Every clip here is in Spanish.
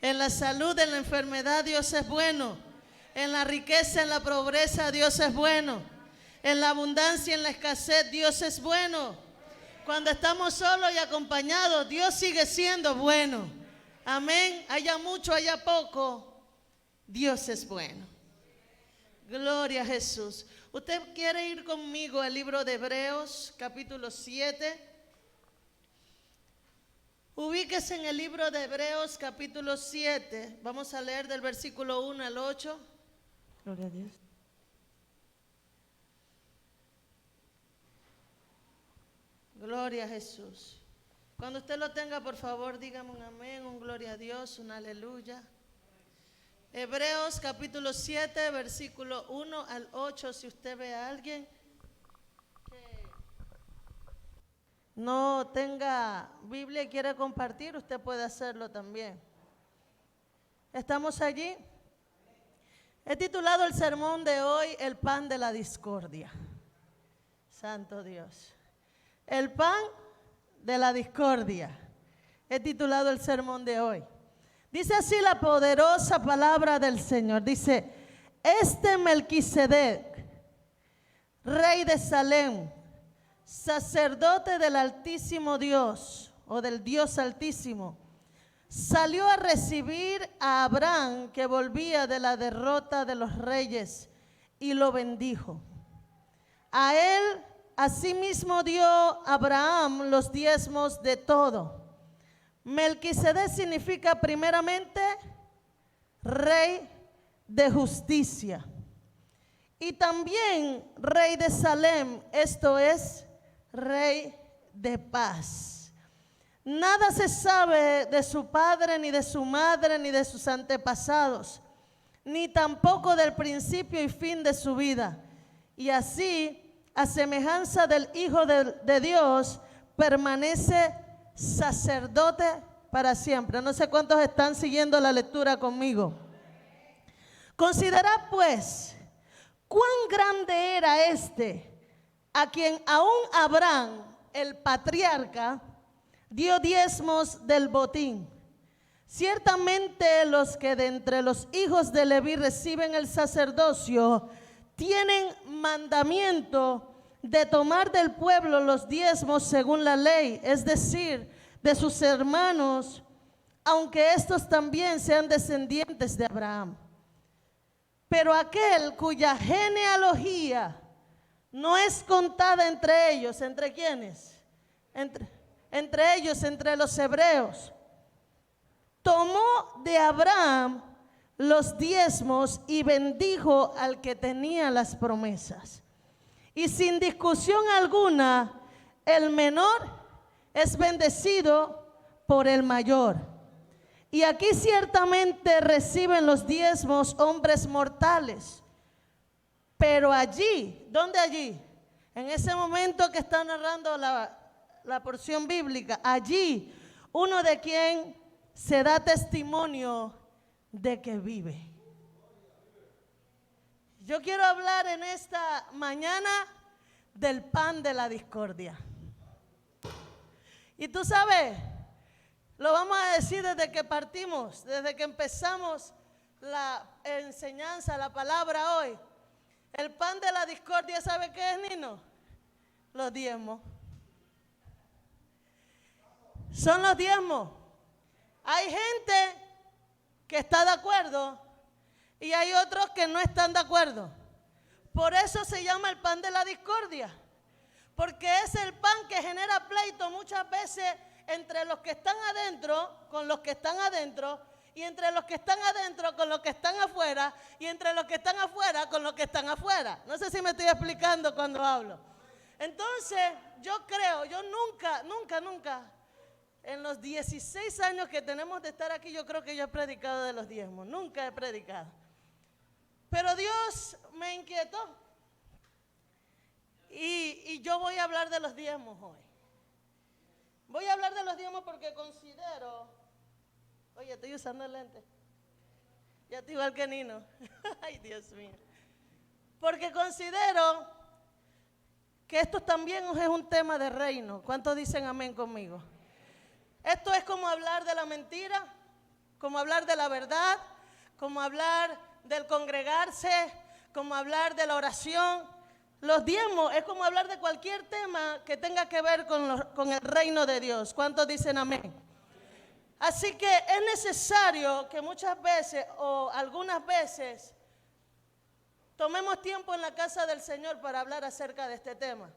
En la salud, en la enfermedad, Dios es bueno. En la riqueza, en la pobreza, Dios es bueno. En la abundancia, en la escasez, Dios es bueno. Cuando estamos solos y acompañados, Dios sigue siendo bueno. Amén. Haya mucho, haya poco, Dios es bueno. Gloria a Jesús. ¿Usted quiere ir conmigo al libro de Hebreos, capítulo 7? Ubíquese en el libro de Hebreos, capítulo 7. Vamos a leer del versículo 1 al 8. Gloria a Dios. Gloria a Jesús. Cuando usted lo tenga, por favor, dígame un amén, un gloria a Dios, un aleluya. Hebreos capítulo 7, versículo 1 al 8. Si usted ve a alguien que no tenga Biblia y quiere compartir, usted puede hacerlo también. ¿Estamos allí? He titulado el sermón de hoy, El pan de la discordia. Santo Dios. El pan de la discordia. He titulado el sermón de hoy. Dice así la poderosa palabra del Señor. Dice, este Melquisedec, rey de Salem, sacerdote del Altísimo Dios o del Dios Altísimo, salió a recibir a Abraham que volvía de la derrota de los reyes y lo bendijo. A él asimismo dio Abraham los diezmos de todo. Melquisedec significa primeramente rey de justicia y también rey de Salem, esto es rey de paz. Nada se sabe de su padre, ni de su madre, ni de sus antepasados, ni tampoco del principio y fin de su vida. Y así, a semejanza del Hijo de Dios, permanece sacerdote para siempre. No sé cuántos están siguiendo la lectura conmigo. Considerad pues cuán grande era este, a quien aún Abraham, el patriarca, dio diezmos del botín. Ciertamente los que de entre los hijos de Leví reciben el sacerdocio tienen mandamiento de tomar del pueblo los diezmos según la ley, es decir, de sus hermanos, aunque estos también sean descendientes de Abraham. Pero aquel cuya genealogía no es contada entre ellos, ¿entre quiénes? Entre ellos, entre los hebreos, tomó de Abraham los diezmos y bendijo al que tenía las promesas. Y sin discusión alguna, el menor es bendecido por el mayor. Y aquí ciertamente reciben los diezmos hombres mortales. Pero allí, ¿dónde allí? En ese momento que está narrando la porción bíblica, allí uno de quien se da testimonio de que vive. Yo quiero hablar en esta mañana del pan de la discordia. Y tú sabes, lo vamos a decir desde que partimos, desde que empezamos la enseñanza, la palabra hoy. El pan de la discordia, ¿sabe qué es, Nino? Los diezmos. Son los diezmos. Hay gente que está de acuerdo y hay otros que no están de acuerdo. Por eso se llama el pan de la discordia, porque es el pan que genera pleito muchas veces entre los que están adentro con los que están adentro, y entre los que están adentro con los que están afuera, y entre los que están afuera con los que están afuera. No sé si me estoy explicando cuando hablo. Entonces, yo creo, yo nunca, en los 16 años que tenemos de estar aquí, yo creo que yo he predicado de los diezmos. Nunca he predicado. Pero Dios me inquietó. Y yo voy a hablar de los diezmos hoy. Voy a hablar de los diezmos porque considero... Oye, estoy usando lentes. Ya estoy igual que Nino. Ay, Dios mío. Porque considero que esto también es un tema de reino. ¿Cuántos dicen amén conmigo? Esto es como hablar de la mentira, como hablar de la verdad, como hablar del congregarse, como hablar de la oración. Los diezmos es como hablar de cualquier tema que tenga que ver con el reino de Dios. ¿Cuántos dicen amén? Así que es necesario que muchas veces o algunas veces tomemos tiempo en la casa del Señor para hablar acerca de este tema.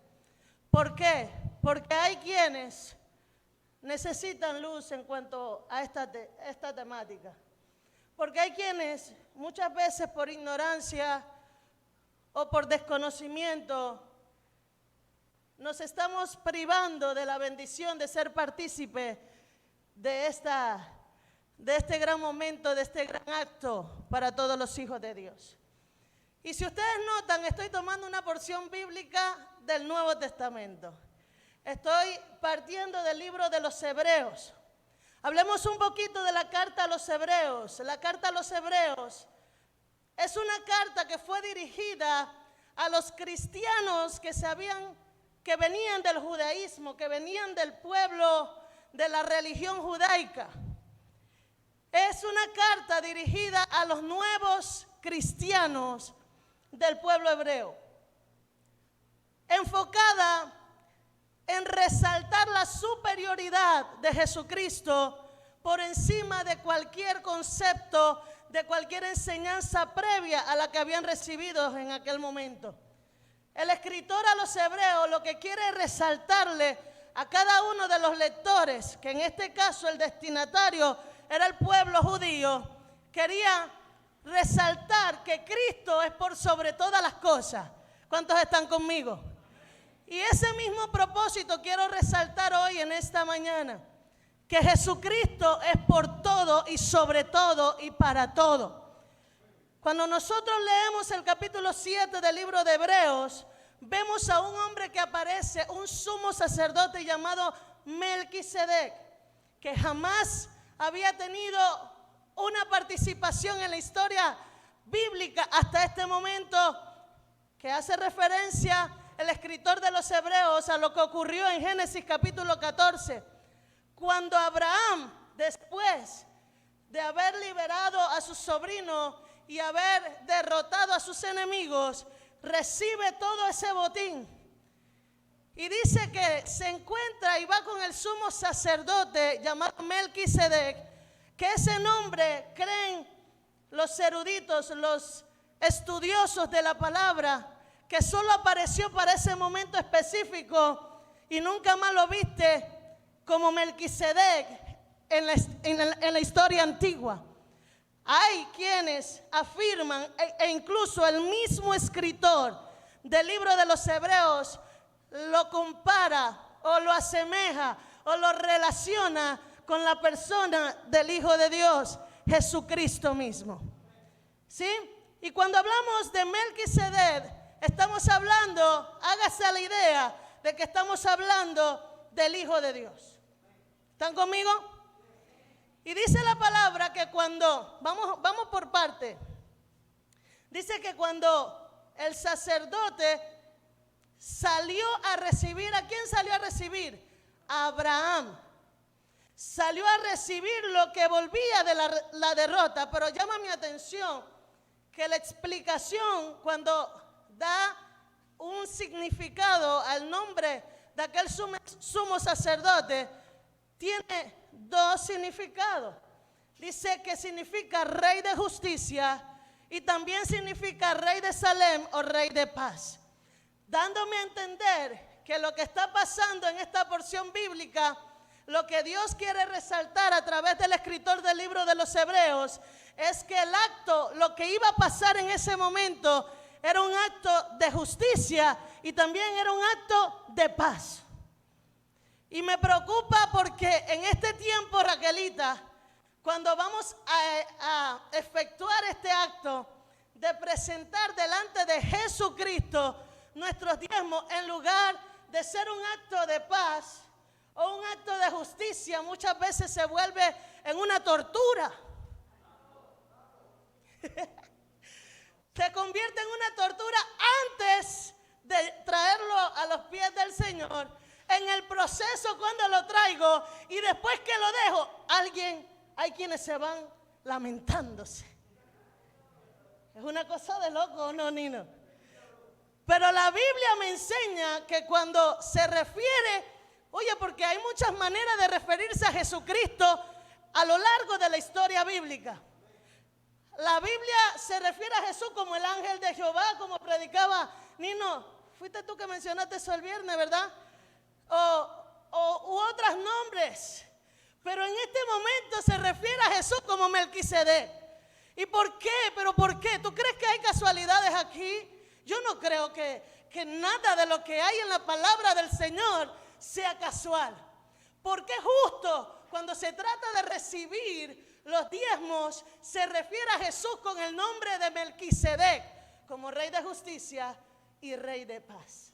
¿Por qué? Porque hay quienes necesitan luz en cuanto a esta temática. Porque hay quienes muchas veces por ignorancia o por desconocimiento nos estamos privando de la bendición de ser partícipe de este gran momento, de este gran acto para todos los hijos de Dios. Y si ustedes notan, estoy tomando una porción bíblica del Nuevo Testamento. Estoy partiendo del libro de los Hebreos. Hablemos un poquito de la carta a los Hebreos. La carta a los Hebreos es una carta que fue dirigida a los cristianos que venían del judaísmo, que venían del pueblo de la religión judaica. Es una carta dirigida a los nuevos cristianos del pueblo hebreo, enfocada en resaltar la superioridad de Jesucristo por encima de cualquier concepto, de cualquier enseñanza previa a la que habían recibido en aquel momento. El escritor a los hebreos lo que quiere es resaltarle a cada uno de los lectores, que en este caso el destinatario era el pueblo judío, quería resaltar que Cristo es por sobre todas las cosas. ¿Cuántos están conmigo? Y ese mismo propósito quiero resaltar hoy en esta mañana, que Jesucristo es por todo y sobre todo y para todo. Cuando nosotros leemos el capítulo 7 del libro de Hebreos, vemos a un hombre que aparece, un sumo sacerdote llamado Melquisedec, que jamás había tenido una participación en la historia bíblica hasta este momento, que hace referencia el escritor de los Hebreos a lo que ocurrió en Génesis capítulo 14, cuando Abraham, después de haber liberado a su sobrino y haber derrotado a sus enemigos, recibe todo ese botín. Y dice que se encuentra y va con el sumo sacerdote llamado Melquisedec, que ese nombre creen los eruditos, los estudiosos de la palabra, que solo apareció para ese momento específico y nunca más lo viste como Melquisedec en la historia antigua. Hay quienes afirman, e incluso el mismo escritor del libro de los Hebreos lo compara o lo asemeja o lo relaciona con la persona del Hijo de Dios, Jesucristo mismo. ¿Sí? Y cuando hablamos de Melquisedec, estamos hablando, hágase la idea de que estamos hablando del Hijo de Dios. ¿Están conmigo? Y dice la palabra que cuando, vamos por parte, dice que cuando el sacerdote salió a recibir, ¿a quién salió a recibir? A Abraham. Salió a recibir lo que volvía de la derrota, pero llama mi atención que la explicación cuando da un significado al nombre de aquel sumo sacerdote tiene dos significados. Dice que significa rey de justicia y también significa rey de Salem o rey de paz, dándome a entender que lo que está pasando en esta porción bíblica, lo que Dios quiere resaltar a través del escritor del libro de los Hebreos, es que el acto, lo que iba a pasar en ese momento, era un acto de justicia y también era un acto de paz. Y me preocupa porque en este tiempo, Raquelita, cuando vamos a efectuar este acto de presentar delante de Jesucristo nuestros diezmos, en lugar de ser un acto de paz o un acto de justicia, muchas veces se vuelve en una tortura. Se convierte en una tortura antes de traerlo a los pies del Señor. En el proceso cuando lo traigo y después que lo dejo, hay quienes se van lamentándose. Es una cosa de loco, ¿no, Nino? Pero la Biblia me enseña que cuando se refiere, oye, porque hay muchas maneras de referirse a Jesucristo a lo largo de la historia bíblica. La Biblia se refiere a Jesús como el ángel de Jehová, como predicaba Nino. Fuiste tú que mencionaste eso el viernes, ¿verdad? U otros nombres. Pero en este momento se refiere a Jesús como Melquisedec. ¿Y por qué? ¿Pero por qué? ¿Tú crees que hay casualidades aquí? Yo no creo que nada de lo que hay en la palabra del Señor sea casual. Porque justo cuando se trata de recibir los diezmos, se refiere a Jesús con el nombre de Melquisedec, como Rey de Justicia y Rey de Paz.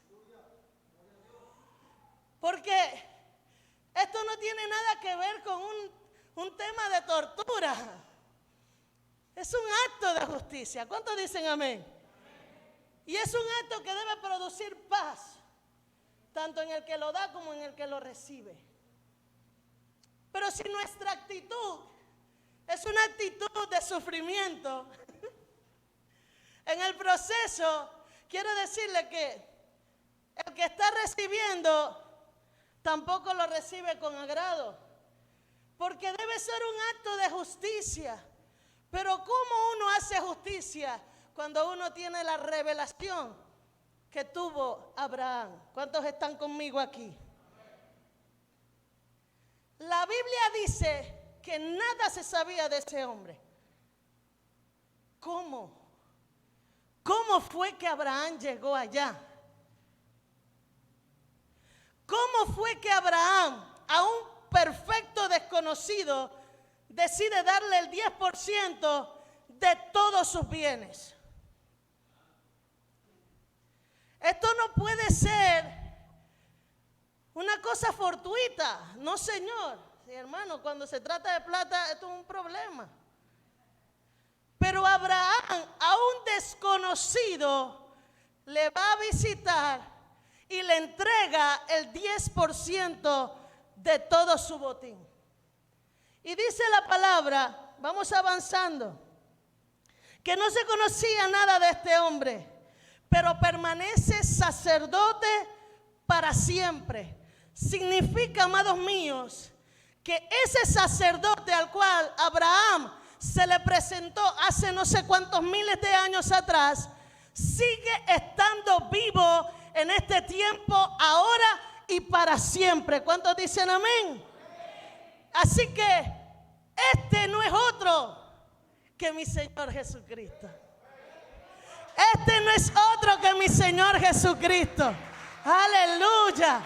Porque esto no tiene nada que ver con un tema de tortura. Es un acto de justicia. ¿Cuántos dicen amén? Y es un acto que debe producir paz, tanto en el que lo da como en el que lo recibe. Pero si nuestra actitud es una actitud de sufrimiento, en el proceso, quiero decirle que el que está recibiendo tampoco lo recibe con agrado, porque debe ser un acto de justicia. Pero ¿cómo uno hace justicia cuando uno tiene la revelación que tuvo Abraham? ¿Cuántos están conmigo aquí? La Biblia dice que nada se sabía de ese hombre. ¿Cómo? ¿Cómo fue que Abraham llegó allá? ¿Cómo fue que Abraham, a un perfecto desconocido, decide darle el 10% de todos sus bienes? Esto no puede ser una cosa fortuita, no, señor. Sí, hermano, cuando se trata de plata, esto es un problema. Pero Abraham, a un desconocido, le va a visitar y le entrega el 10% de todo su botín. Y dice la palabra, vamos avanzando, que no se conocía nada de este hombre, pero permanece sacerdote para siempre. Significa, amados míos, que ese sacerdote al cual Abraham se le presentó hace no sé cuántos miles de años atrás, sigue estando vivo en este tiempo, ahora y para siempre. ¿Cuántos dicen amén? Así que este no es otro que mi Señor Jesucristo. Este no es otro que mi Señor Jesucristo. Aleluya.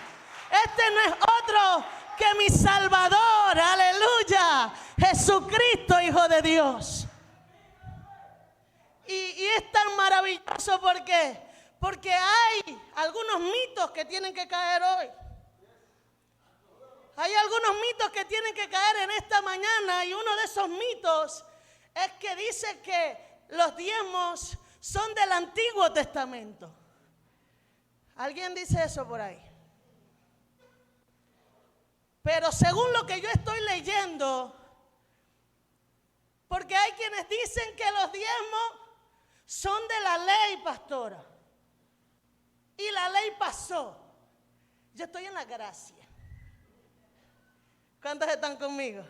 Este no es otro que mi Salvador. Aleluya. Jesucristo, Hijo de Dios. Y es tan maravilloso porque hay algunos mitos que tienen que caer hoy. Hay algunos mitos que tienen que caer en esta mañana, y uno de esos mitos es que dice que los diezmos son del Antiguo Testamento. ¿Alguien dice eso por ahí? Pero según lo que yo estoy leyendo, porque hay quienes dicen que los diezmos son de la ley, pastora, y la ley pasó. Yo estoy en la gracia. ¿Cuántos están conmigo?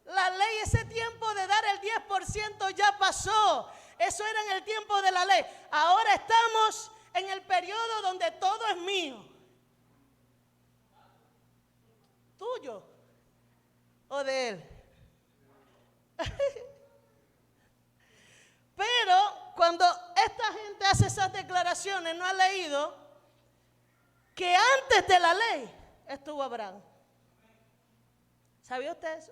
La ley, ese tiempo de dar el 10% ya pasó. Eso era en el tiempo de la ley. Ahora estamos en el periodo donde todo es mío. ¿Tuyo o de él? Pero cuando esta gente hace esas declaraciones, no ha leído que antes de la ley estuvo Abraham. ¿Sabía usted eso?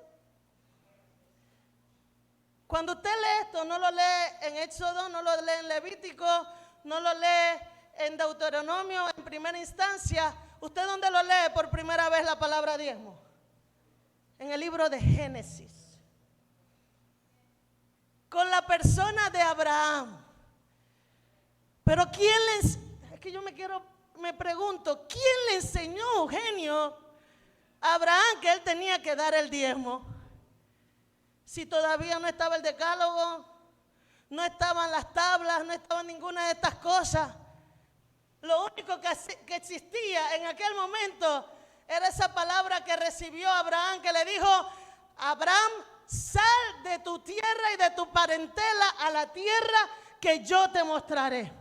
Cuando usted lee esto, no lo lee en Éxodo, no lo lee en Levítico, no lo lee en Deuteronomio en primera instancia. ¿Usted dónde lo lee por primera vez la palabra diezmo? En el libro de Génesis. Con la persona de Abraham. Pero ¿quién les? Es que yo me pregunto, ¿quién le enseñó, Eugenio, a Abraham que él tenía que dar el diezmo? si todavía no estaba el decálogo, no estaban las tablas, no estaba ninguna de estas cosas. Lo único que existía en aquel momento era esa palabra que recibió Abraham, que le dijo: Abraham, sal de tu tierra y de tu parentela a la tierra que yo te mostraré.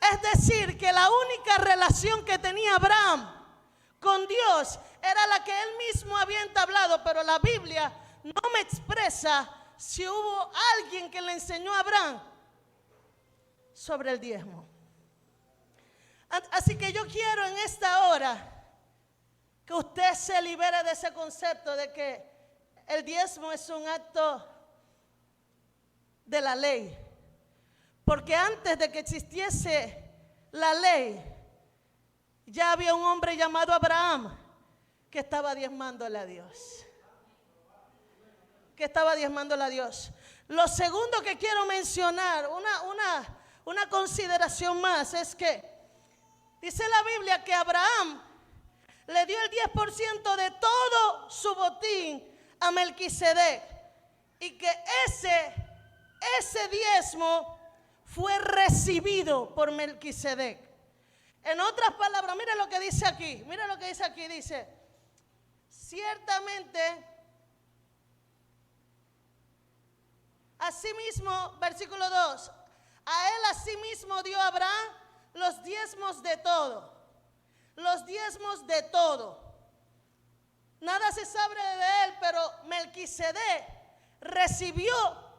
Es decir, que la única relación que tenía Abraham con Dios era la que él mismo había entablado, pero la Biblia no me expresa si hubo alguien que le enseñó a Abraham sobre el diezmo. Así que yo quiero en esta hora que usted se libere de ese concepto de que el diezmo es un acto de la ley. Porque antes de que existiese la ley, ya había un hombre llamado Abraham que estaba diezmándole a Dios. Lo segundo que quiero mencionar, una consideración más, es que dice la Biblia que Abraham le dio el 10% de todo su botín a Melquisedec, y que ese diezmo fue recibido por Melquisedec. En otras palabras, mira lo que dice aquí, dice: ciertamente, asimismo, versículo 2, a él asimismo dio Abraham los diezmos de todo. Nada se sabe de él, pero Melquisedec recibió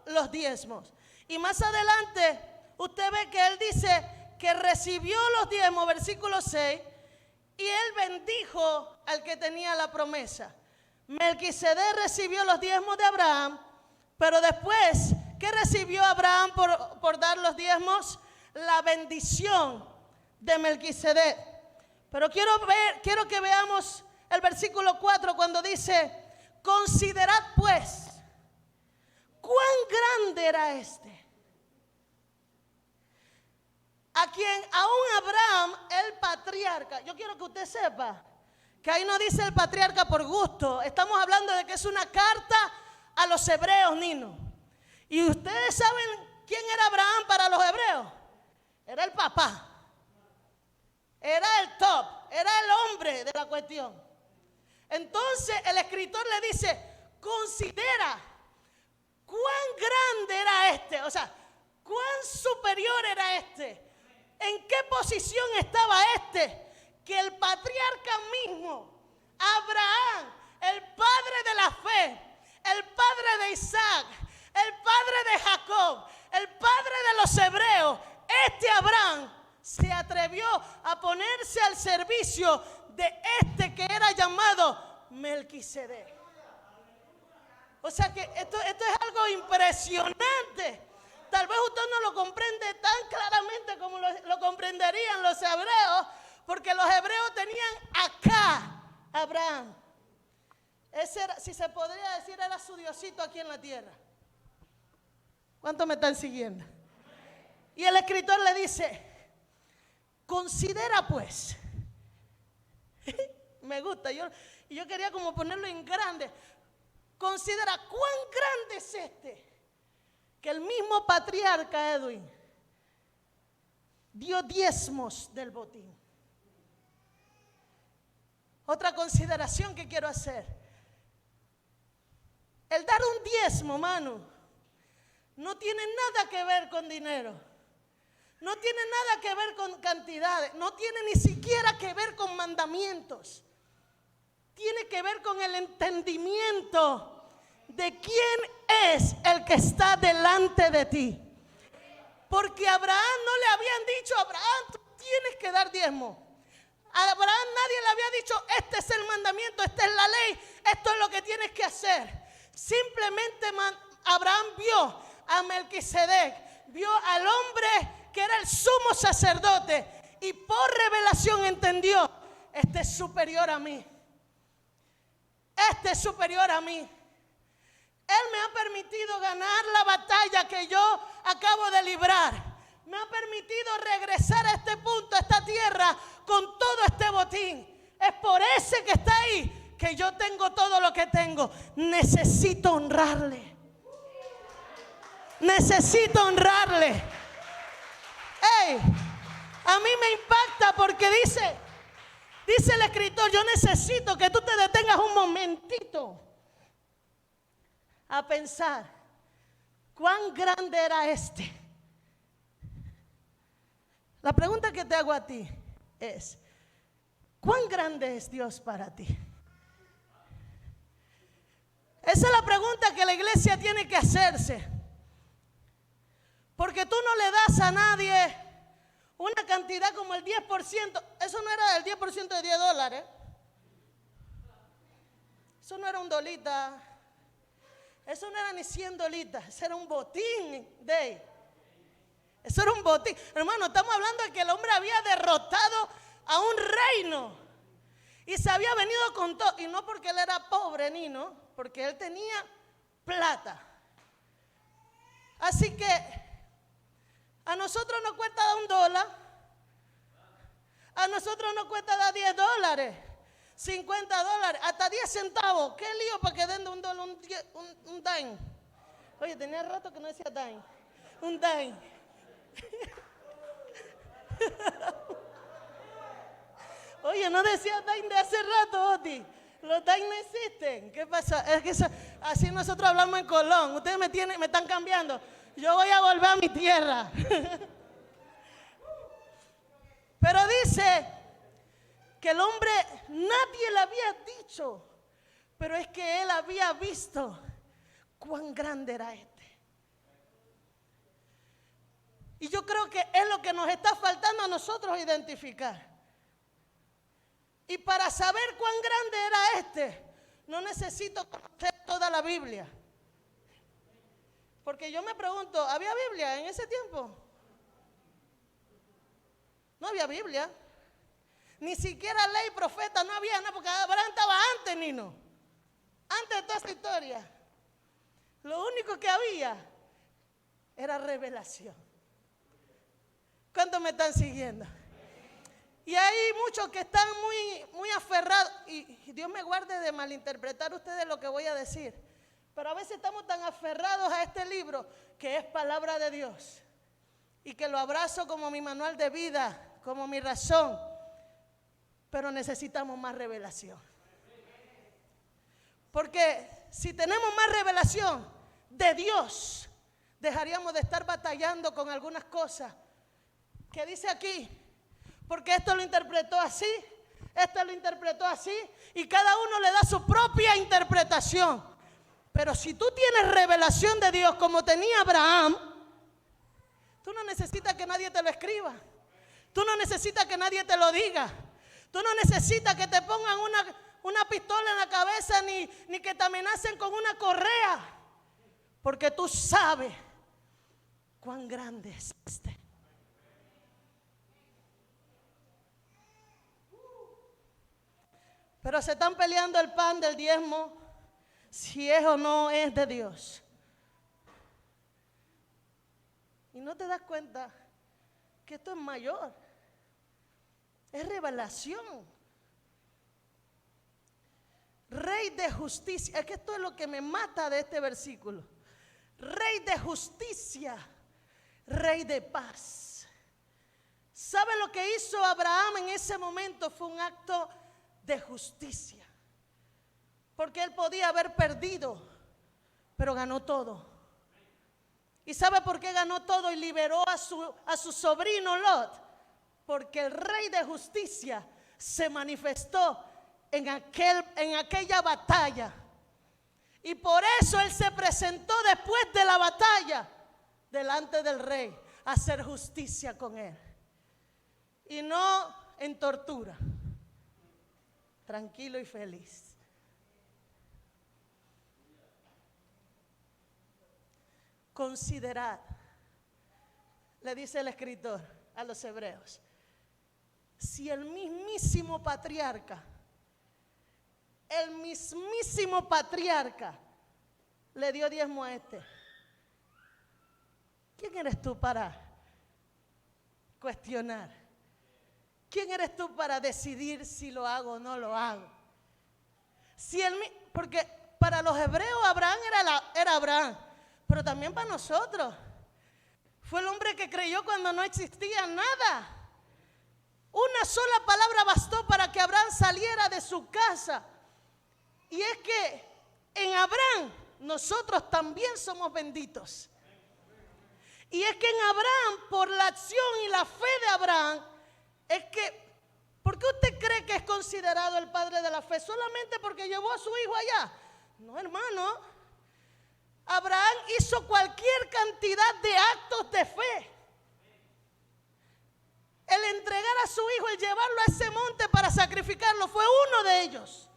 los diezmos. Y más adelante usted ve que él dice que recibió los diezmos, versículo 6, y él bendijo al que tenía la promesa. Melquisedec recibió los diezmos de Abraham, pero después, ¿qué recibió Abraham por dar los diezmos? La bendición de Melquisedec. Pero quiero que veamos el versículo 4 cuando dice: considerad pues cuán grande era este, a quien aún Abraham, el patriarca. Yo quiero que usted sepa que ahí no dice el patriarca por gusto. Estamos hablando de que es una carta a los hebreos, Nino. Y ustedes saben quién era Abraham para los hebreos. Era el papá. Era el top. Era el hombre de la cuestión. Entonces el escritor le dice: considera cuán grande era este. O sea, cuán superior era este. ¿En qué posición estaba este? Que el patriarca mismo, Abraham, el padre de la fe, el padre de Isaac, el padre de Jacob, el padre de los hebreos, este Abraham se atrevió a ponerse al servicio de este que era llamado Melquisedec. O sea que esto es algo impresionante. Tal vez usted no lo comprende tan claramente como lo comprenderían los hebreos, porque los hebreos tenían acá a Abraham. Ese era, si se podría decir, era su Diosito aquí en la tierra. ¿Cuántos me están siguiendo? Y el escritor le dice: considera pues. Me gusta, yo quería como ponerlo en grande. Considera cuán grande es este, que el mismo patriarca Edwin dio diezmos del botín. Otra consideración que quiero hacer: el dar un diezmo, mano, no tiene nada que ver con dinero, no tiene nada que ver con cantidades, no tiene ni siquiera que ver con mandamientos. Tiene que ver con el entendimiento de quién es el que está delante de ti. Porque a Abraham no le habían dicho: Abraham, tú tienes que dar diezmo. A Abraham nadie le había dicho: este es el mandamiento, esta es la ley, esto es lo que tienes que hacer. Simplemente Abraham vio a Melquisedec, vio al hombre que era el sumo sacerdote, y por revelación entendió: este es superior a mí. Este es superior a mí. Él me ha permitido ganar la batalla que yo acabo de librar. Me ha permitido regresar a este punto, a esta tierra, con todo este botín. Es por ese que está ahí que yo tengo todo lo que tengo, necesito honrarle. Necesito honrarle. Hey, a mí me impacta porque dice el escritor, yo necesito que tú te detengas un momentito a pensar cuán grande era este. La pregunta que te hago a ti es, ¿cuán grande es Dios para ti? Esa es la pregunta que la iglesia tiene que hacerse. Porque tú no le das a nadie una cantidad como el 10%. Eso no era el 10% de $10. Eso no era un dolita. Eso no era ni 100 dolitas. Eso era un botín de. Eso era un botín. Hermano, estamos hablando de que el hombre había derrotado a un reino. Y se había venido con todo. Y no porque él era pobre, ni no. Porque él tenía plata. Así que a nosotros nos cuesta dar $1. A nosotros nos cuesta dar $10, $50, hasta 10 centavos. ¿Qué lío para que den de $1, un dime? Oye, tenía rato que no decía dime. Un dime. Oye, no decía dime de hace rato, Oti. Los dime no existen. ¿Qué pasa? Es que así nosotros hablamos en Colón. Ustedes me están cambiando. Yo voy a volver a mi tierra. Pero dice que el hombre, nadie le había dicho, pero es que él había visto cuán grande era este. Y yo creo que es lo que nos está faltando a nosotros identificar. Y para saber cuán grande era este, no necesito conocer toda la Biblia. Porque yo me pregunto, ¿había Biblia en ese tiempo? No había Biblia. Ni siquiera ley y profeta, no había nada, porque Abraham estaba antes, Nino. Antes de toda esta historia. Lo único que había era revelación. ¿Cuántos me están siguiendo? Y hay muchos que están muy aferrados. Y Dios me guarde de malinterpretar ustedes lo que voy a decir. Pero a veces estamos tan aferrados a este libro que es palabra de Dios. Y que lo abrazo como mi manual de vida, como mi razón. Pero necesitamos más revelación. Porque si tenemos más revelación de Dios, dejaríamos de estar batallando con algunas cosas. Que dice aquí, porque esto lo interpretó así, esto lo interpretó así, y cada uno le da su propia interpretación. Pero si tú tienes revelación de Dios como tenía Abraham, tú no necesitas que nadie te lo escriba. Tú no necesitas que nadie te lo diga. Tú no necesitas que te pongan una pistola en la cabeza ni que te amenacen con una correa. Porque tú sabes cuán grande es este. Pero se están peleando el pan del diezmo, si es o no es de Dios. Y no te das cuenta que esto es mayor. Es revelación. Rey de justicia. Es que esto es lo que me mata de este versículo. Rey de justicia, rey de paz. ¿Sabe lo que hizo Abraham en ese momento? Fue un acto de justicia. Porque él podía haber perdido, pero ganó todo. ¿Y sabe por qué ganó todo y liberó a su sobrino Lot? Porque el rey de justicia se manifestó en aquella batalla. Y por eso él se presentó después de la batalla delante del rey a hacer justicia con él. Y no en tortura. Tranquilo y feliz. Considerad, le dice el escritor a los hebreos, si el mismísimo patriarca le dio diezmo a este, ¿quién eres tú para cuestionar? ¿Quién eres tú para decidir si lo hago o no lo hago? Porque para los hebreos Abraham era Abraham, pero también para nosotros. Fue el hombre que creyó cuando no existía nada. Una sola palabra bastó para que Abraham saliera de su casa. Y es que en Abraham nosotros también somos benditos. Y es que en Abraham, por la acción y la fe de Abraham, es que, ¿por qué usted cree que es considerado el padre de la fe? ¿Solamente porque llevó a su hijo allá? No, hermano. Abraham hizo cualquier cantidad de actos de fe. El entregar a su hijo, el llevarlo a ese monte para sacrificarlo, fue uno de ellos.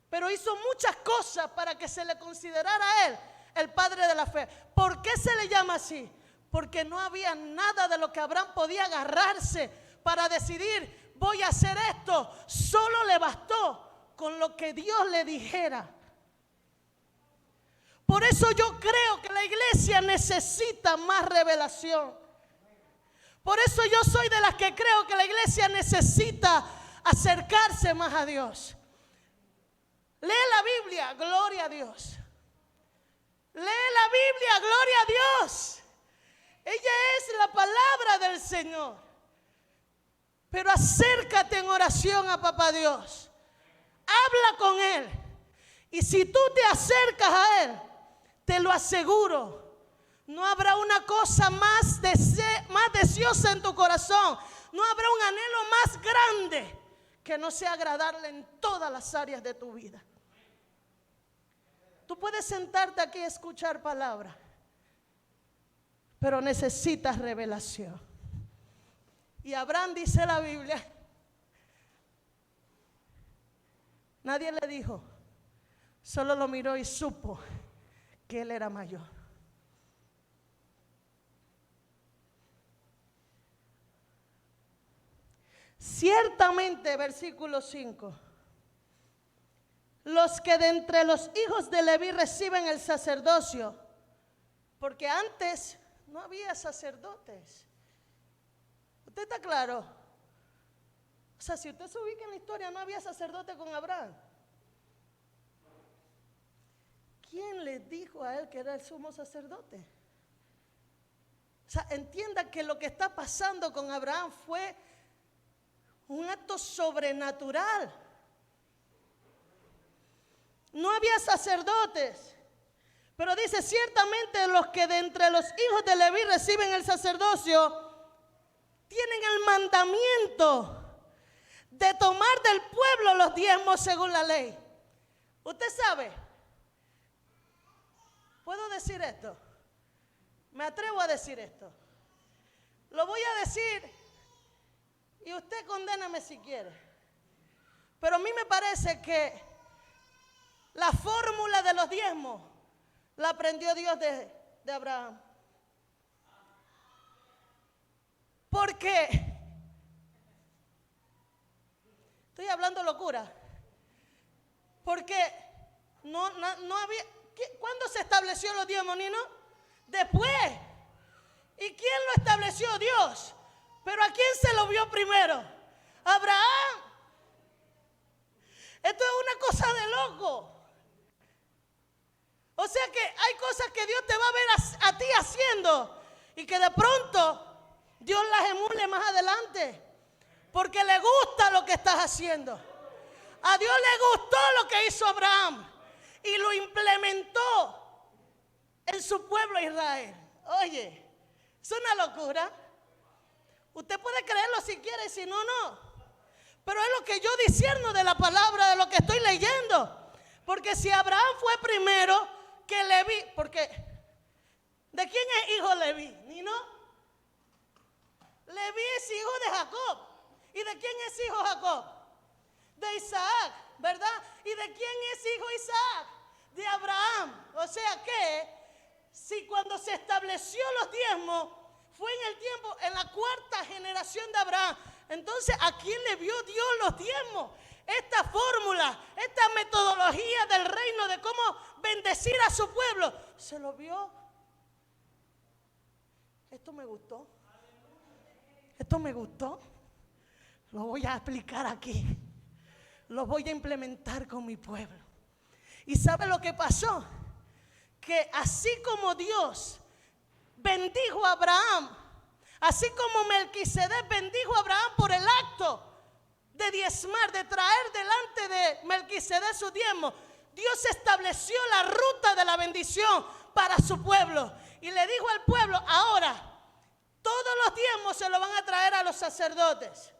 Pero hizo muchas cosas para que se le considerara a él el padre de la fe. ¿Por qué se le llama así? Porque no había nada de lo que Abraham podía agarrarse para decidir, voy a hacer esto. Solo le bastó con lo que Dios le dijera. Por eso yo creo que la iglesia necesita más revelación. Por eso yo soy de las que creo que la iglesia necesita acercarse más a Dios. Lee la Biblia, gloria a Dios. Lee la Biblia, gloria a Dios. Ella es la palabra del Señor. Pero acércate en oración a Papá Dios. Habla con Él. Y si tú te acercas a Él, te lo aseguro, no habrá una cosa más deseosa en tu corazón. No habrá un anhelo más grande que no sea agradarle en todas las áreas de tu vida. Tú puedes sentarte aquí a escuchar palabra, pero necesitas revelación. Y Abraham, dice la Biblia, nadie le dijo, solo lo miró y supo que él era mayor. Ciertamente, versículo 5, los que de entre los hijos de Leví reciben el sacerdocio, porque antes no había sacerdotes. ¿Usted está claro? O sea, si usted se ubica en la historia, no había sacerdote con Abraham. ¿Quién le dijo a él que era el sumo sacerdote? O sea, entienda que lo que está pasando con Abraham fue un acto sobrenatural. No había sacerdotes, pero dice, ciertamente los que de entre los hijos de Leví reciben el sacerdocio, tienen el mandamiento de tomar del pueblo los diezmos según la ley. Usted sabe, ¿puedo decir esto? Me atrevo a decir esto. Lo voy a decir y usted condéname si quiere. Pero a mí me parece que la fórmula de los diezmos la aprendió Dios de Abraham. Porque estoy hablando locura. Porque no había. ¿Cuándo se estableció los diezmos, Nino? Después. ¿Y quién lo estableció? Dios. ¿Pero a quién se lo vio primero? Abraham. Esto es una cosa de loco. O sea que hay cosas que Dios te va a ver a ti haciendo y que de pronto Dios las emule más adelante, porque le gusta lo que estás haciendo. A Dios le gustó lo que hizo Abraham y lo implementó en su pueblo Israel. Oye, es una locura. Usted puede creerlo si quiere, si no, no. Pero es lo que yo discierno de la palabra, de lo que estoy leyendo. Porque si Abraham fue primero que Leví, porque ¿de quién es hijo Leví? ¿Ni no? Leví es hijo de Jacob. ¿Y de quién es hijo Jacob? De Isaac, ¿verdad? ¿Y de quién es hijo Isaac? De Abraham. O sea que, si cuando se estableció los diezmos, fue en el tiempo, en la cuarta generación de Abraham, entonces ¿a quién le vio Dios los diezmos? Esta fórmula, esta metodología del reino de cómo bendecir a su pueblo, se lo vio. Esto me gustó. Esto me gustó. Lo voy a explicar aquí. lo voy a implementar con mi pueblo. ¿Y sabe lo que pasó? Que así como Dios bendijo a Abraham, así como Melquisedec bendijo a Abraham por el acto de diezmar, de traer delante de Melquisedec su diezmo, Dios estableció la ruta de la bendición para su pueblo. Y le dijo al pueblo: ahora, todos los diezmos se lo van a traer a los sacerdotes.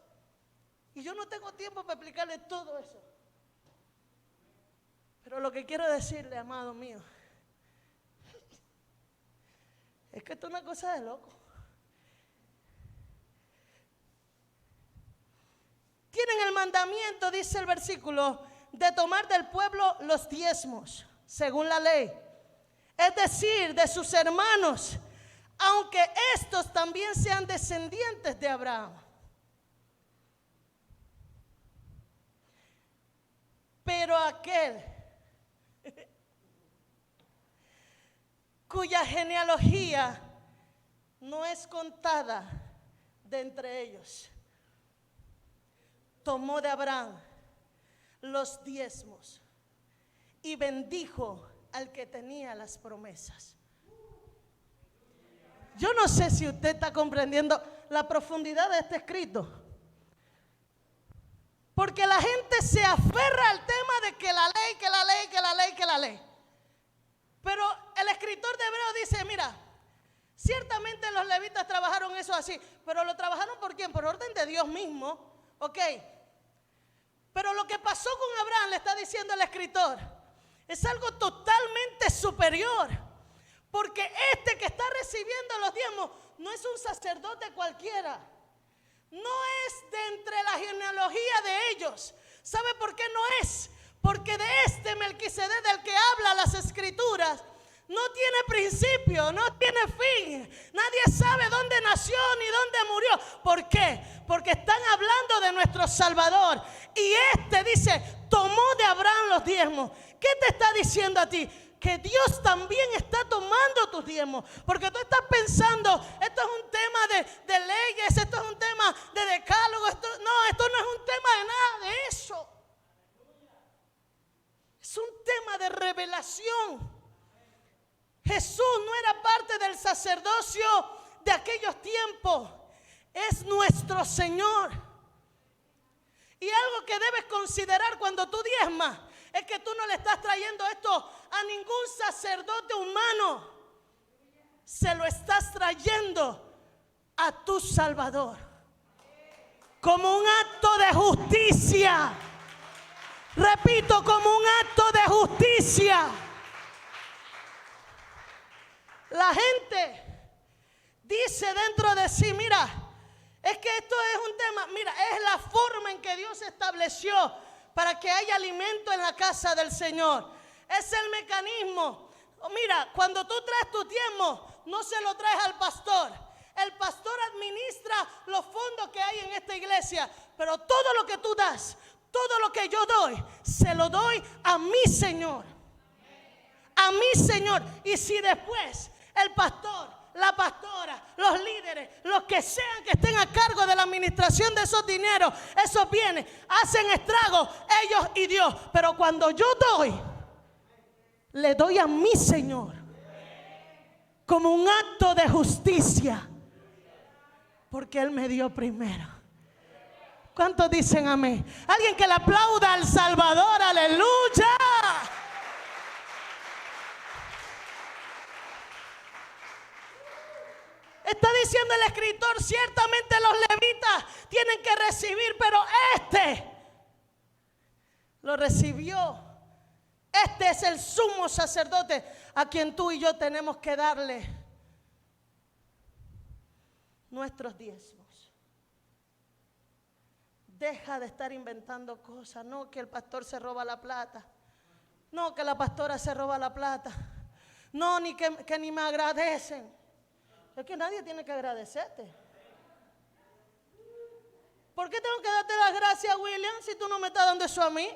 Y yo no tengo tiempo para explicarles todo eso. Pero lo que quiero decirle, amado mío, es que esto es una cosa de loco. Tienen el mandamiento, dice el versículo, de tomar del pueblo los diezmos, según la ley. Es decir, de sus hermanos, aunque estos también sean descendientes de Abraham. Pero aquel cuya genealogía no es contada de entre ellos, tomó de Abraham los diezmos y bendijo al que tenía las promesas. Yo no sé si usted está comprendiendo la profundidad de este escrito, porque la gente se aferra al tema de que la ley, que la ley, que la ley, que la ley. Pero el escritor de Hebreos dice: mira, ciertamente los levitas trabajaron eso así, pero lo trabajaron ¿por quién? Por orden de Dios mismo, ok. Pero lo que pasó con Abraham, le está diciendo el escritor, es algo totalmente superior. Porque este que está recibiendo los diezmos no es un sacerdote cualquiera. No es de entre la genealogía de ellos. ¿Sabe por qué no es? Porque de este Melquisedec del que habla las escrituras no tiene principio, no tiene fin. Nadie sabe dónde nació ni dónde murió. ¿Por qué? Porque están hablando de nuestro Salvador. Y este dice, tomó de Abraham los diezmos. ¿Qué te está diciendo a ti? Que Dios también está tomando tus diezmos. Porque tú estás pensando, esto es un tema de leyes, esto es un tema de decálogo. Esto no es un tema de nada de eso. Es un tema de revelación. Jesús no era parte del sacerdocio de aquellos tiempos. Es nuestro Señor. Y algo que debes considerar cuando tú diezmas es que tú no le estás trayendo esto a ningún sacerdote humano. Se lo estás trayendo a tu Salvador como un acto de justicia. Repito, como un acto de justicia. La gente dice dentro de sí: mira, es que esto es un tema, mira, es la forma en que Dios estableció para que haya alimento en la casa del Señor. Es el mecanismo. Mira, cuando tú traes tu diezmo, no se lo traes al pastor. El pastor administra los fondos que hay en esta iglesia, pero todo lo que tú das, todo lo que yo doy, se lo doy a mi Señor. A mi Señor. Y si después el pastor, la pastora, los líderes, los que sean que estén a cargo de la administración de esos dineros, esos bienes, hacen estragos, ellos y Dios. Pero cuando yo doy, le doy a mi Señor como un acto de justicia, porque Él me dio primero. ¿Cuántos dicen amén? Alguien que le aplauda al Salvador, aleluya. Está diciendo el escritor, ciertamente los levitas tienen que recibir, pero este lo recibió. Este es el sumo sacerdote a quien tú y yo tenemos que darle nuestros diezmos. Deja de estar inventando cosas. No, que el pastor se roba la plata. No, que la pastora se roba la plata. No, ni que ni me agradecen. Es que nadie tiene que agradecerte. ¿Por qué tengo que darte las gracias, William, si tú no me estás dando eso a mí?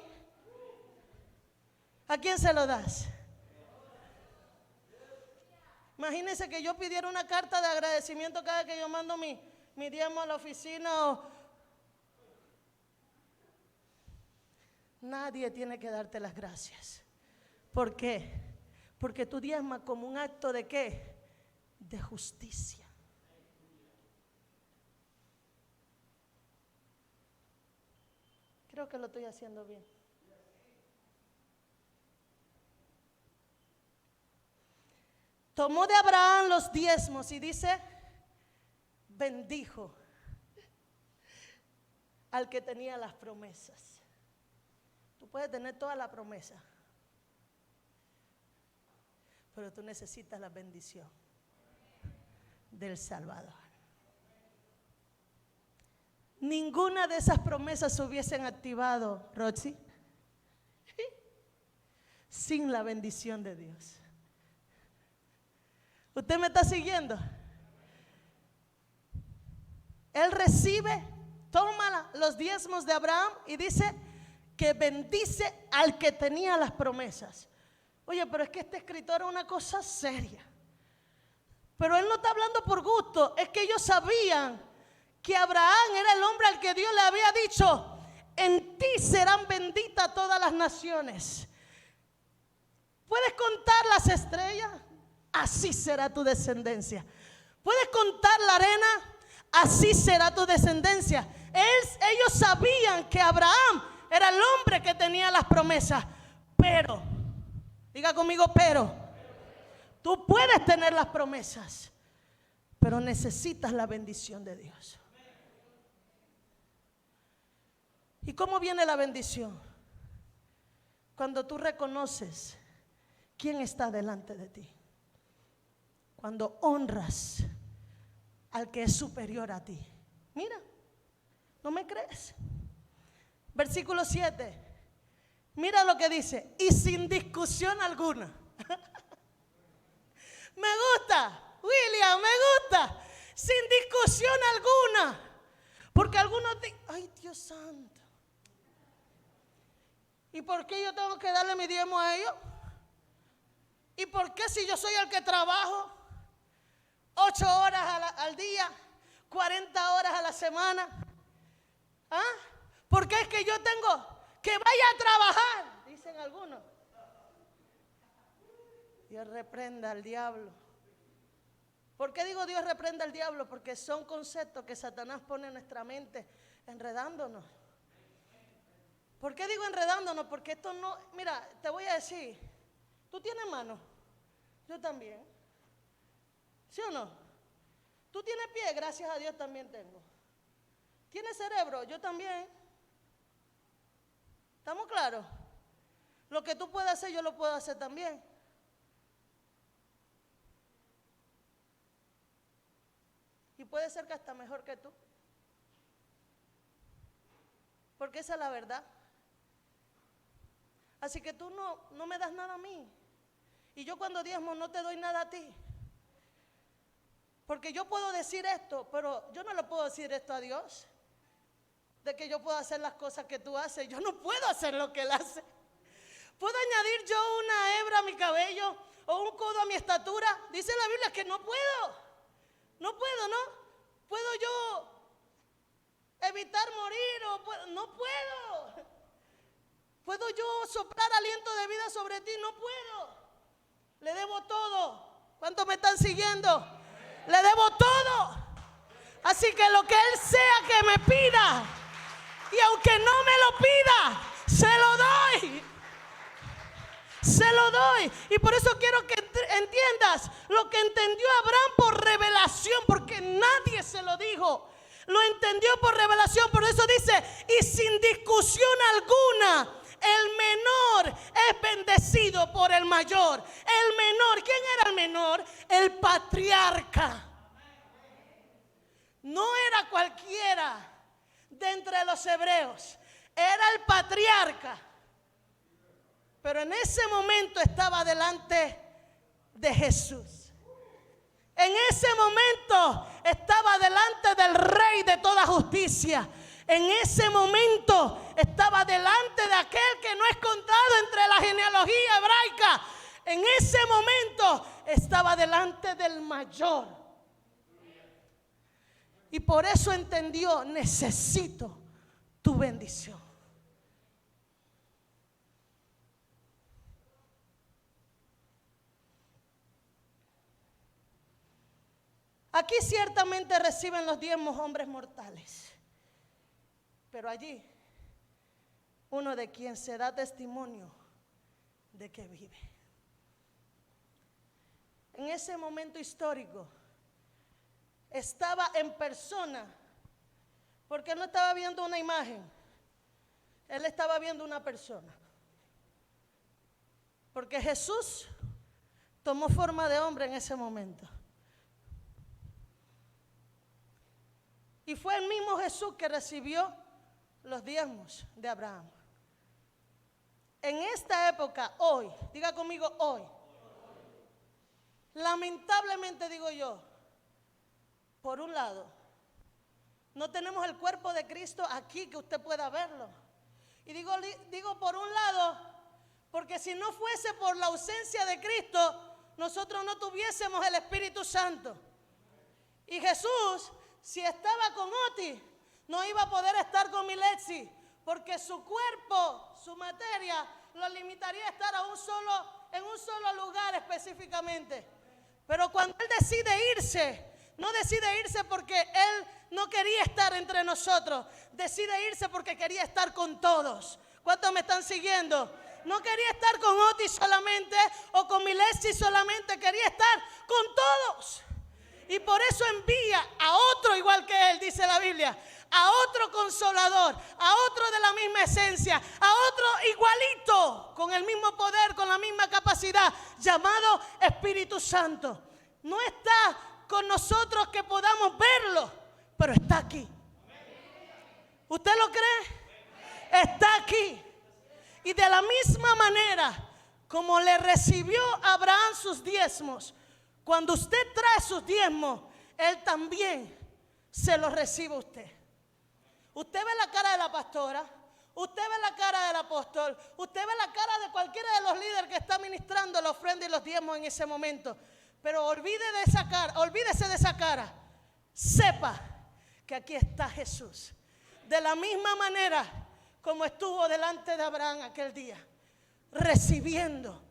¿A quién se lo das? Imagínense que yo pidiera una carta de agradecimiento cada vez que yo mando mi diezmo a la oficina. Nadie tiene que darte las gracias. ¿Por qué? Porque tú diezmas como un acto de ¿qué? De justicia. Creo que lo estoy haciendo bien. Tomó de Abraham los diezmos y dice, bendijo al que tenía las promesas. Tú puedes tener toda la promesa, pero tú necesitas la bendición del Salvador. Ninguna de esas promesas se hubiesen activado, Roxy, sin la bendición de Dios. ¿Usted me está siguiendo? Él recibe, toma los diezmos de Abraham y dice que bendice al que tenía las promesas. Oye, pero es que este escritor era una cosa seria. Pero él no está hablando por gusto, es que ellos sabían que Abraham era el hombre al que Dios le había dicho, en ti serán benditas todas las naciones. ¿Puedes contar las estrellas? Así será tu descendencia. ¿Puedes contar la arena? Así será tu descendencia. Ellos sabían que Abraham era el hombre que tenía las promesas. Pero, diga conmigo, pero, tú puedes tener las promesas, pero necesitas la bendición de Dios. ¿Y cómo viene la bendición? Cuando tú reconoces quién está delante de ti. Cuando honras al que es superior a ti. Mira, ¿no me crees? Versículo 7. Mira lo que dice. Y sin discusión alguna. Me gusta, William, me gusta. Sin discusión alguna. Porque algunos dicen, ay, Dios santo. ¿Y por qué yo tengo que darle mi diezmo a ellos? ¿Y por qué si yo soy el que trabajo 8 horas al día, 40 horas a la semana? ¿Ah? ¿Por qué es que yo tengo que vaya a trabajar? Dicen algunos. Dios reprenda al diablo. ¿Por qué digo Dios reprenda al diablo? Porque son conceptos que Satanás pone en nuestra mente enredándonos. ¿Por qué digo enredándonos? Porque esto no, mira, te voy a decir, ¿tú tienes mano? Yo también. ¿Sí o no? Tú tienes pie, gracias a Dios también tengo. ¿Tienes cerebro? Yo también. ¿Estamos claros? Lo que tú puedes hacer, yo lo puedo hacer también. Y puede ser que hasta mejor que tú. Porque esa es la verdad. Así que tú no me das nada a mí. Y yo cuando diezmo no te doy nada a ti. Porque yo puedo decir esto, pero yo no le puedo decir esto a Dios. De que yo puedo hacer las cosas que tú haces. Yo no puedo hacer lo que Él hace. ¿Puedo añadir yo una hebra a mi cabello o un codo a mi estatura? Dice la Biblia que no puedo. No puedo, ¿no? ¿Puedo yo evitar morir? No puedo. ¿Puedo yo soplar aliento de vida sobre ti? No puedo. Le debo todo. ¿Cuántos me están siguiendo? Le debo todo. Así que lo que Él sea que me pida, y aunque no me lo pida, se lo doy. Se lo doy. Y por eso quiero que entiendas lo que entendió Abraham por revelación, porque nadie se lo dijo. Lo entendió por revelación. Por eso dice, y sin discusión alguna, el menor es bendecido por el mayor. El menor, ¿quién era el menor? El patriarca. No era cualquiera de entre los hebreos, era el patriarca. Pero en ese momento estaba delante de Jesús. En ese momento estaba delante del Rey de toda justicia. En ese momento estaba delante de aquel que no es contado entre la genealogía hebraica. En ese momento estaba delante del mayor. Y por eso entendió, necesito tu bendición. Aquí ciertamente reciben los diezmos hombres mortales, pero allí uno de quien se da testimonio de que vive. En ese momento histórico estaba en persona, porque no estaba viendo una imagen, él estaba viendo una persona. Porque Jesús tomó forma de hombre en ese momento. Y fue el mismo Jesús que recibió los diezmos de Abraham. En esta época, hoy, diga conmigo hoy, lamentablemente digo yo, por un lado, no tenemos el cuerpo de Cristo aquí que usted pueda verlo. Y digo por un lado, porque si no fuese por la ausencia de Cristo, nosotros no tuviésemos el Espíritu Santo. Y Jesús, si estaba con Oti, no iba a poder estar con Milexi, porque su cuerpo, su materia, lo limitaría a estar en un solo lugar específicamente. Pero cuando Él decide irse, no decide irse porque Él no quería estar entre nosotros, decide irse porque quería estar con todos. ¿Cuántos me están siguiendo? No quería estar con Oti solamente o con Milexi solamente, quería estar con todos. Y por eso envía a otro igual que Él, dice la Biblia, a otro consolador, a otro de la misma esencia, a otro igualito, con el mismo poder, con la misma capacidad, llamado Espíritu Santo. No está con nosotros que podamos verlo, pero está aquí. ¿Usted lo cree? Está aquí. Y de la misma manera como le recibió Abraham sus diezmos, cuando usted trae sus diezmos, Él también se los recibe a usted. Usted ve la cara de la pastora, usted ve la cara del apóstol, usted ve la cara de cualquiera de los líderes que está ministrando la ofrenda y los diezmos en ese momento. Pero olvídese de esa cara. Sepa que aquí está Jesús. De la misma manera como estuvo delante de Abraham aquel día, recibiendo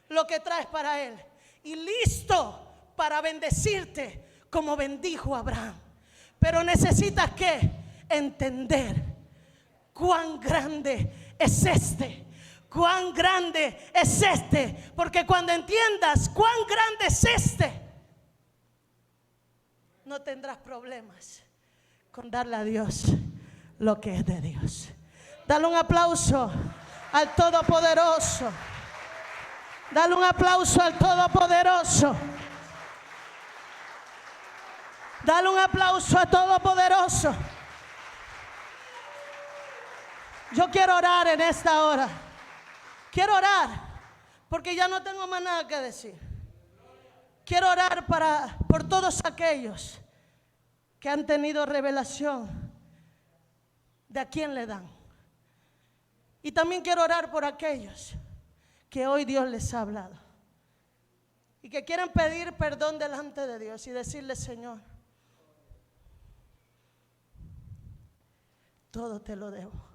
lo que traes para él y listo para bendecirte como bendijo a Abraham. Pero necesitas que entender cuán grande es este. Cuán grande es este. Porque cuando entiendas cuán grande es este, no tendrás problemas con darle a Dios lo que es de Dios. Dale un aplauso al Todopoderoso. Dale un aplauso al Todopoderoso. Dale un aplauso al Todopoderoso. Yo quiero orar en esta hora. Quiero orar porque ya no tengo más nada que decir. Quiero orar por todos aquellos que han tenido revelación de a quién le dan. Y también quiero orar por aquellos que hoy Dios les ha hablado y que quieren pedir perdón delante de Dios y decirle: Señor, todo te lo debo.